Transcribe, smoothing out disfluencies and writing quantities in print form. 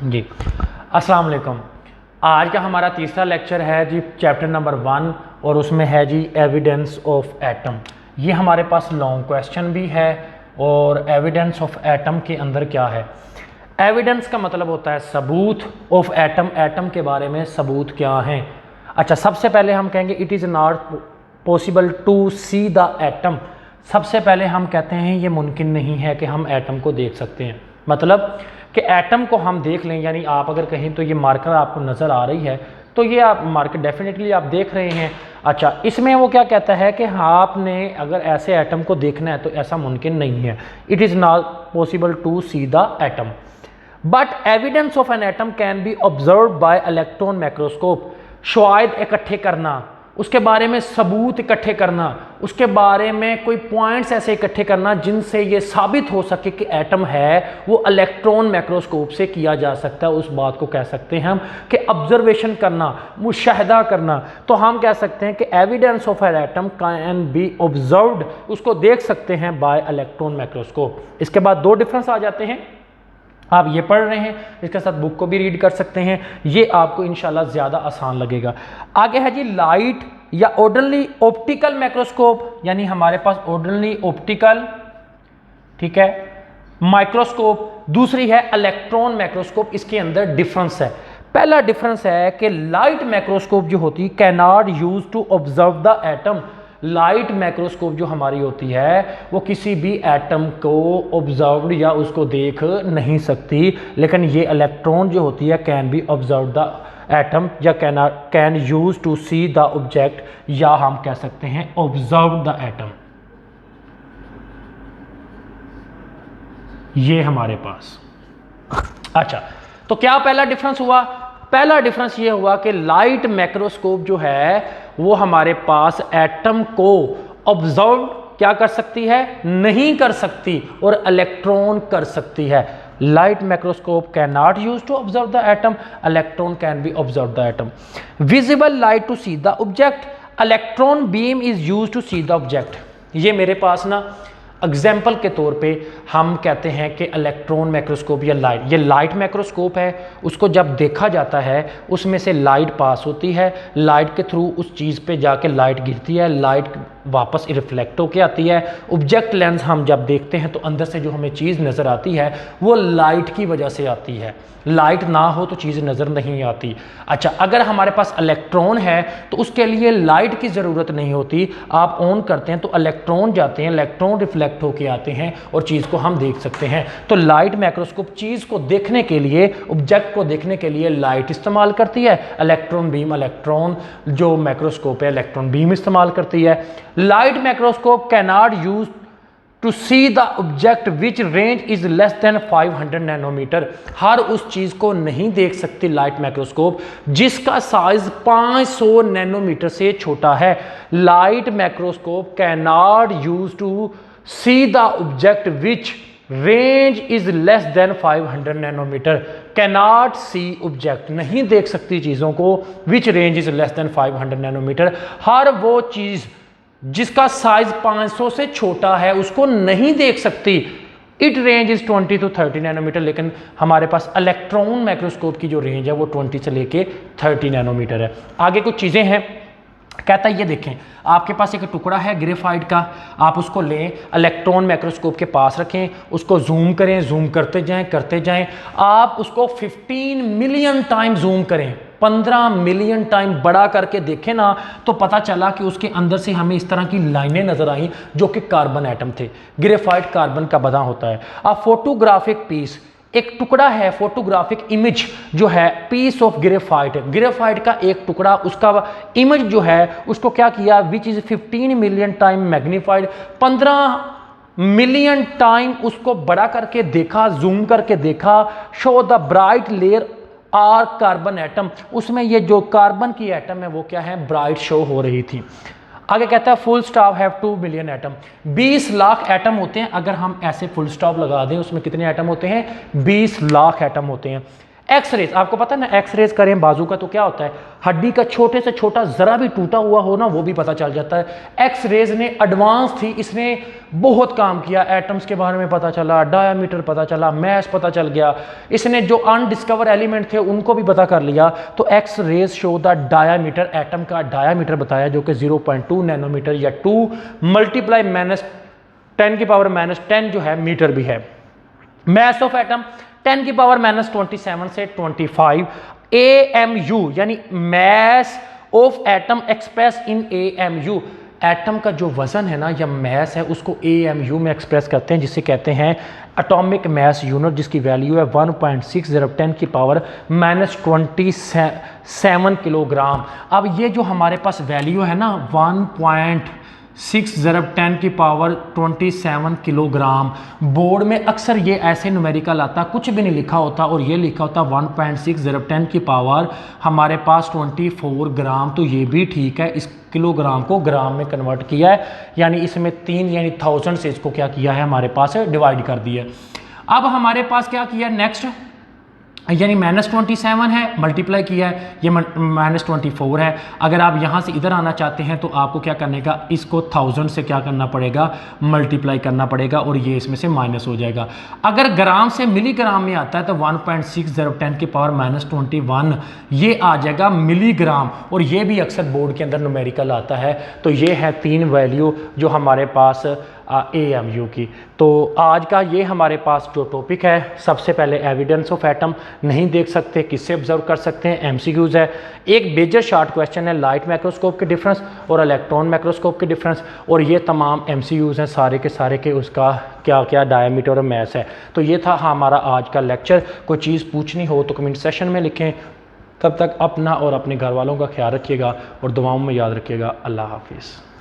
जी अस्सलाम वालेकुम। आज का हमारा तीसरा लेक्चर है जी चैप्टर नंबर 1 और उसमें है जी एविडेंस ऑफ एटम। ये हमारे पास लॉन्ग क्वेश्चन भी है और एविडेंस ऑफ एटम के अंदर क्या है। एविडेंस का मतलब होता है सबूत, ऑफ एटम एटम के बारे में सबूत क्या हैं। अच्छा, सबसे पहले हम कहेंगे it is not possible to see the atom. सबसे पहले हम कहते हैं ये मुमकिन नहीं है कि हम एटम को देख सकते हैं। मतलब कि एटम को हम देख लें, यानी आप अगर कहें तो ये मार्कर आपको नज़र आ रही है तो ये आप मार्कर डेफिनेटली आप देख रहे हैं। अच्छा, इसमें वो क्या कहता है कि आपने अगर ऐसे एटम को देखना है तो ऐसा मुमकिन नहीं है। It is not possible to see the atom but evidence of an atom can be observe by electron microscope. शायद इकट्ठे करना, उसके बारे में सबूत इकट्ठे करना, उसके बारे में कोई पॉइंट्स ऐसे इकट्ठे करना जिनसे ये साबित हो सके कि एटम है, वो इलेक्ट्रॉन माइक्रोस्कोप से किया जा सकता है। उस बात को कह सकते हैं हम कि ऑब्जर्वेशन करना, मुशाहिदा करना। तो हम कह सकते हैं कि evidence of an atom can B observed, उसको देख सकते हैं बाय इलेक्ट्रॉन माइक्रोस्कोप। इसके बाद दो डिफरेंस आ जाते हैं। आप ये पढ़ रहे हैं, इसके साथ बुक को भी रीड कर सकते हैं, ये आपको इंशाल्लाह ज़्यादा आसान लगेगा। आगे है जी लाइट या ऑर्डिनरी ऑप्टिकल माइक्रोस्कोप, यानी हमारे पास ऑर्डिनरी ऑप्टिकल, ठीक है, माइक्रोस्कोप। दूसरी है इलेक्ट्रॉन माइक्रोस्कोप। इसके अंदर डिफरेंस है। पहला डिफरेंस है कि लाइट माइक्रोस्कोप जो होती है can not use to observe the atom. Light microscope जो हमारी होती है वो किसी भी एटम को ऑब्जर्व या उसको देख नहीं सकती, लेकिन ये इलेक्ट्रॉन जो होती है can be observe the atom या can use to see the object, या हम कह सकते हैं ऑब्जर्व द एटम। ये हमारे पास। अच्छा, तो क्या पहला डिफरेंस हुआ? पहला डिफरेंस ये हुआ कि लाइट माइक्रोस्कोप जो है वो हमारे पास एटम को ऑब्जर्व क्या कर सकती है? नहीं कर सकती, और इलेक्ट्रॉन कर सकती है। Light microscope can not use to observe the atom, electron can be observe the atom. Visible light to see the object, electron beam is use to see the object. ये मेरे पास ना एग्जाम्पल के तौर पे हम कहते हैं कि इलेक्ट्रॉन माइक्रोस्कोप या लाइट, ये लाइट माइक्रोस्कोप है, उसको जब देखा जाता है उसमें से लाइट पास होती है, लाइट के थ्रू उस चीज़ पे जाके लाइट गिरती है, लाइट वापस रिफ्लेक्ट होके आती है। ऑब्जेक्ट लेंस हम जब देखते हैं तो अंदर से जो हमें चीज़ नज़र आती है वो लाइट की वजह से आती है। लाइट ना हो तो चीज़ नज़र नहीं आती। अच्छा, अगर हमारे पास इलेक्ट्रॉन है तो उसके लिए लाइट की ज़रूरत नहीं होती। आप ऑन करते हैं तो इलेक्ट्रॉन जाते हैं, इलेक्ट्रॉन रिफ्लेक्ट होके आते हैं और चीज़ को हम देख सकते हैं। तो लाइट माइक्रोस्कोप चीज़ को देखने के लिए, ऑब्जेक्ट को देखने के लिए लाइट इस्तेमाल करती है। इलेक्ट्रॉन बीम, इलेक्ट्रॉन जो माइक्रोस्कोप है इलेक्ट्रॉन बीम इस्तेमाल करती है। Light microscope can not use to see the object which range is less than 500 nanometre. हर उस चीज़ को नहीं देख सकती लाइट माइक्रोस्कोप जिसका साइज 500 नैनोमीटर से छोटा है। Light microscope can not use to see the object which range is less than 500 nanometre. Cannot see object, नहीं देख सकती चीज़ों को, which range is less than 500 nanometre. हर वो चीज़ जिसका साइज 500 से छोटा है उसको नहीं देख सकती। It range is 20 to 30 nanometer. लेकिन हमारे पास इलेक्ट्रॉन माइक्रोस्कोप की जो रेंज है वो 20 से लेके 30 नैनोमीटर है। आगे कुछ चीज़ें हैं, कहता है ये देखें, आपके पास एक टुकड़ा है ग्रेफाइट का, आप उसको लें, इलेक्ट्रॉन माइक्रोस्कोप के पास रखें, उसको जूम करें, जूम करते जाएं। आप उसको 15 मिलियन टाइम जूम करें, 15 मिलियन टाइम बड़ा करके देखें ना, तो पता चला कि उसके अंदर से हमें इस तरह की लाइनें नजर आई जो कि कार्बन एटम थे। ग्रेफाइट कार्बन का बना होता है। अब फोटोग्राफिक पीस, एक टुकड़ा है, फोटोग्राफिक इमेज जो है, पीस ऑफ ग्रेफाइट, ग्रेफाइट का एक टुकड़ा, उसका इमेज जो है उसको क्या किया, which is 15 million time magnified, 15 million time उसको बड़ा करके देखा, जूम करके देखा। Show the bright layer are carbon atom, उसमें ये जो कार्बन की एटम है वो क्या है, ब्राइट शो हो रही थी। आगे कहता है full stop have 2 million atom, 20 lakh atom होते हैं। अगर हम ऐसे फुल स्टॉप लगा दें उसमें कितने एटम होते हैं, 20 लाख एटम होते हैं। एक्स रेज, आपको पता है ना एक्स रेज करें बाजू का तो क्या होता है, हड्डी का छोटे से छोटा जरा भी टूटा हुआ हो ना वो भी पता चल जाता है। एक्स रेज ने एडवांस थी, इसने बहुत काम किया, एटम्स के बारे में पता चला, डायामीटर पता चला, मैस पता चल गया, इसने जो अनडिस्कवर एलिमेंट थे उनको भी पता कर लिया। तो X rays show the diameter, atom का डायामीटर बताया जो कि 0.2 नैनोमीटर या 2 मल्टीप्लाई -10⁻⁻10 जो है मीटर भी है। मैस ऑफ एटम 10⁻⁻27 से 25 AMU, यानी mass of atom express in AMU, atom का जो वजन है ना या मैस है उसको AMU में एक्सप्रेस करते हैं, जिसे कहते हैं एटॉमिक मैस यूनिट, जिसकी वैल्यू है 1.6010⁻⁻27 किलोग्राम। अब ये जो हमारे पास वैल्यू है ना 1.6010⁻27 किलोग्राम, बोर्ड में अक्सर ये ऐसे न्यूमेरिकल आता, कुछ भी नहीं लिखा होता और ये लिखा होता 1.6010⁻24 ग्राम। तो ये भी ठीक है, इस किलोग्राम को ग्राम में कन्वर्ट किया है, यानी इसमें 3 यानी 1000 से इसको क्या किया है हमारे पास डिवाइड कर दिया। अब हमारे पास क्या किया नेक्स्ट, यानी -27 है, मल्टीप्लाई किया है, ये -24 है। अगर आप यहाँ से इधर आना चाहते हैं तो आपको क्या करने का, इसको 1000 से क्या करना पड़ेगा, मल्टीप्लाई करना पड़ेगा और ये इसमें से माइनस हो जाएगा। अगर ग्राम से मिलीग्राम में आता है तो 1.6010⁻⁻21 ये आ जाएगा मिलीग्राम, और ये भी अक्सर बोर्ड के अंदर न्यूमेरिकल आता है। तो ये है 3 वैल्यू जो हमारे पास AMU की। तो आज का ये हमारे पास जो टॉपिक है, सबसे पहले एविडेंस ऑफ एटम, नहीं देख सकते किससे ऑब्जर्व कर सकते हैं, MCQs है। एक मेजर शॉर्ट क्वेश्चन है लाइट माइक्रोस्कोप के डिफरेंस और इलेक्ट्रॉन माइक्रोस्कोप के डिफरेंस, और ये तमाम MCQs हैं सारे के उसका क्या क्या डायमीटर और मैस है। तो ये था हमारा आज का लेक्चर। कोई चीज़ पूछनी हो तो कमेंट सेशन में लिखें। तब तक अपना और अपने घर वालों का ख्याल रखिएगा और दुआओं में याद रखिएगा। अल्लाह हाफिज़।